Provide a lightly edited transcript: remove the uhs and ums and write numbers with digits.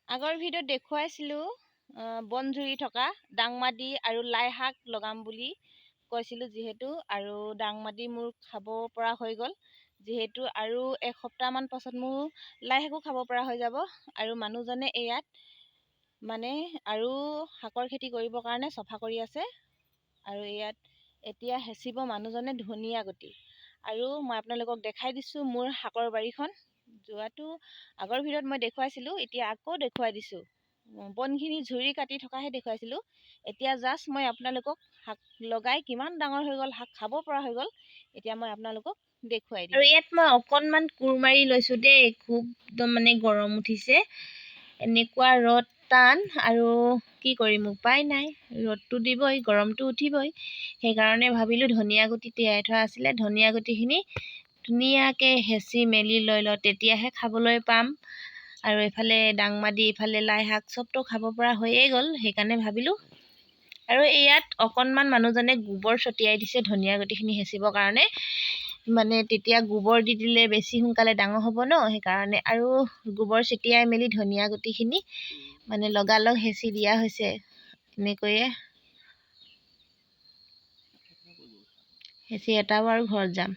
আগৰ ভিডিঅ'ত দেখুৱাইছিলোঁ বনজুৰি থকা ডাংমাটি আৰু লাই শাক লগাম বুলি কৈছিলোঁ যিহেতু, আৰু ডাংমাটি মোৰ খাব পৰা হৈ গ'ল যিহেতু, আৰু এসপ্তাহমান পাছত মোৰ লাই শাকো খাব পৰা হৈ যাব। আৰু মানুহজনে ইয়াত মানে আৰু শাকৰ খেতি কৰিবৰ কাৰণে চফা কৰি আছে। আৰু ইয়াত এতিয়া হেঁচিব মানুহজনে ধনিয়া গুটি। আৰু মই আপোনালোকক দেখাই দিছোঁ মোৰ শাকৰ বাৰীখন। যোৱাটো আগৰ ভিডিঅ'ত মই দেখুৱাইছিলোঁ, এতিয়া আকৌ দেখুৱাই দিছোঁ। বনখিনি ঝুৰি কাটি থকাহে দেখুৱাইছিলোঁ। এতিয়া জাষ্ট মই আপোনালোকক শাক লগাই কিমান ডাঙৰ হৈ গ'ল, শাক খাব পৰা হৈ গ'ল, এতিয়া মই আপোনালোকক দেখুৱাই দিম। আৰু ইয়াত মই অকণমান কোৰ মাৰি লৈছোঁ দেই, খুব একদম মানে গৰম উঠিছে, এনেকুৱা ৰ'দ টান, আৰু কি কৰিম উপায় নাই, ৰ'দটো দিবই, গৰমটো উঠিবই। সেইকাৰণে ভাবিলোঁ ধনিয়া গুটি তিয়াই থোৱা আছিলে, ধনিয়া গুটিখিনি ধুনীয়াকৈ হেঁচি মেলি লৈ লওঁ, তেতিয়াহে খাবলৈ পাম। আৰু এইফালে ডাংমাটি, ইফালে লাই শাক চবটো খাব পৰা হৈয়ে গ'ল, সেইকাৰণে ভাবিলোঁ। আৰু ইয়াত অকণমান মানুহজনে গোবৰ ছটিয়াই দিছে ধনিয়া গুটিখিনি হেঁচিবৰ কাৰণে, মানে তেতিয়া গোবৰ দি দিলে বেছি সোনকালে ডাঙৰ হ'ব ন, সেইকাৰণে আৰু গোবৰ ছটিয়াই মেলি ধনিয়া গুটিখিনি মানে লগালগ হেঁচি দিয়া হৈছে। এনেকৈয়ে হেঁচি এটাও আৰু ঘৰত যাম।